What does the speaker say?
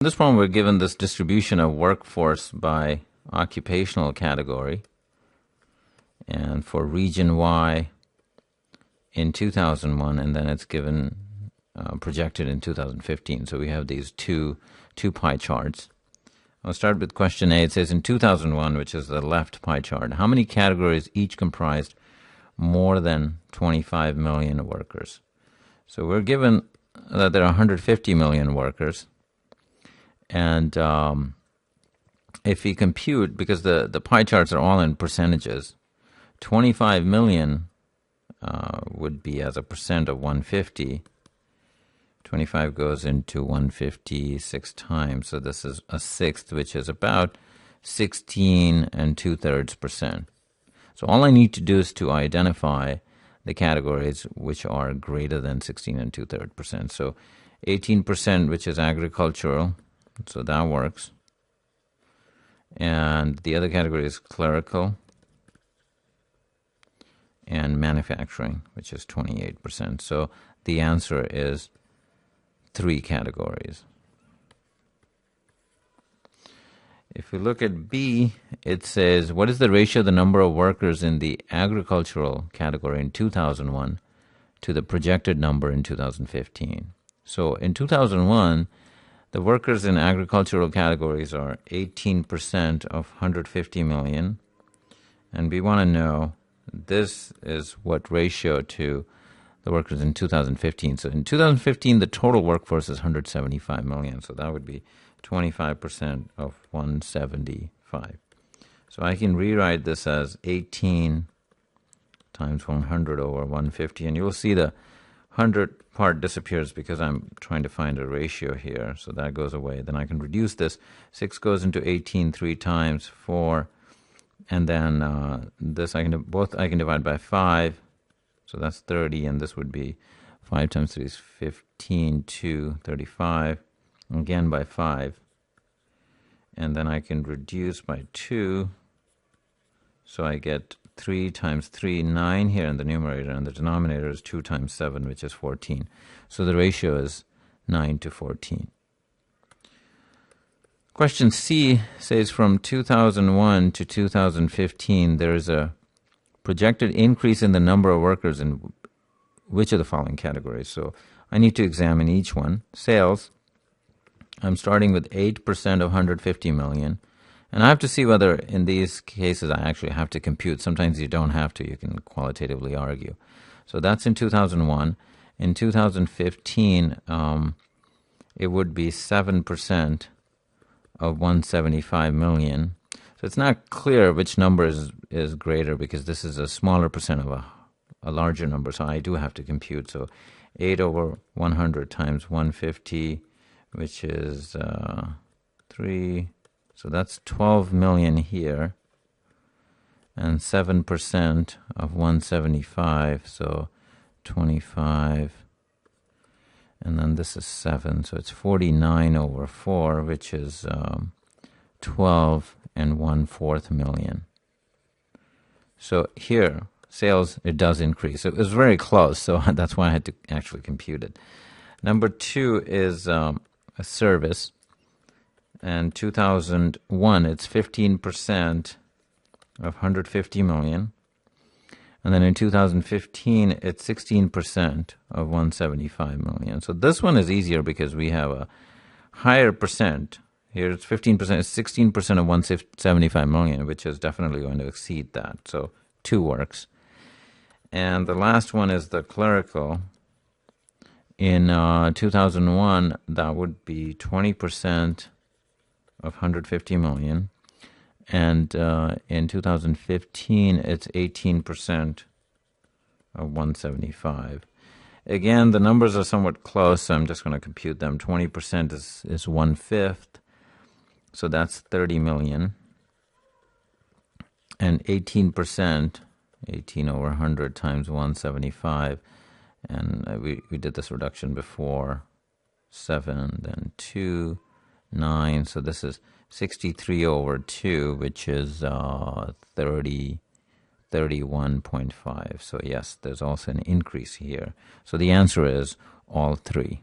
In this problem, we're given this distribution of workforce by occupational category. And for region Y in 2001, and then it's given projected in 2015. So we have these two pie charts. I'll start with question A. It says in 2001, which is the left pie chart, how many categories each comprised more than 25 million workers? So we're given that there are 150 million workers. And if we compute, because the pie charts are all in percentages, 25 million would be as a percent of 150. 25 goes into 150 6 times, so this is a sixth, which is about 16 2/3%. So all I need to do is to identify the categories which are greater than 16 2/3%. So 18%, which is agricultural, so that works. And the other category is clerical and manufacturing, which is 28%. So the answer is 3 categories. If we look at B, it says, what is the ratio of the number of workers in the agricultural category in 2001 to the projected number in 2015? So in 2001, the workers in agricultural categories are 18% of 150 million. And we want to know this is what ratio to the workers in 2015. So in 2015, the total workforce is 175 million. So that would be 25% of 175. So I can rewrite this as 18 times 100 over 150. And you'll see the 100 part disappears because I'm trying to find a ratio here. So that goes away. Then I can reduce this. 6 goes into 18 3 times, 4. And then this I can divide by 5. So that's 30, and this would be 5 times 3 is 15, 2, 35, again by 5. And then I can reduce by 2. So I get 3 times 3, 9 here in the numerator, and the denominator is 2 times 7, which is 14. So the ratio is 9 to 14. Question C says from 2001 to 2015, there is a projected increase in the number of workers in which of the following categories? So I need to examine each one. Sales, I'm starting with 8% of 150 million. And I have to see whether in these cases I actually have to compute. Sometimes you don't have to. You can qualitatively argue. So that's in 2001. In 2015, it would be 7% of 175 million. So it's not clear which number is greater because this is a smaller percent of a larger number. So I do have to compute. So 8 over 100 times 150, which is 3. So that's 12 million here. And 7% of 175, so 25. And then this is 7, so it's 49 over 4, which is 12 and 1/4 million. So here, sales, it does increase. It was very close, so that's why I had to actually compute it. Number 2 is a service. And 2001, it's 15% of 150 million. And then in 2015, it's 16% of 175 million. So this one is easier because we have a higher percent. Here it's 15%, it's 16% of 175 million, which is definitely going to exceed that. So 2 works. And the last one is the clerical. In 2001, that would be 20% of 150 million. And in 2015, it's 18% of 175. Again, the numbers are somewhat close, so I'm just going to compute them. 20% is 1/5, so that's 30 million. And 18%, 18 over 100 times 175, and we did this reduction before, 7, then 2, 9, so this is 63 over 2, which is 31.5. So yes, there's also an increase here. So the answer is all 3.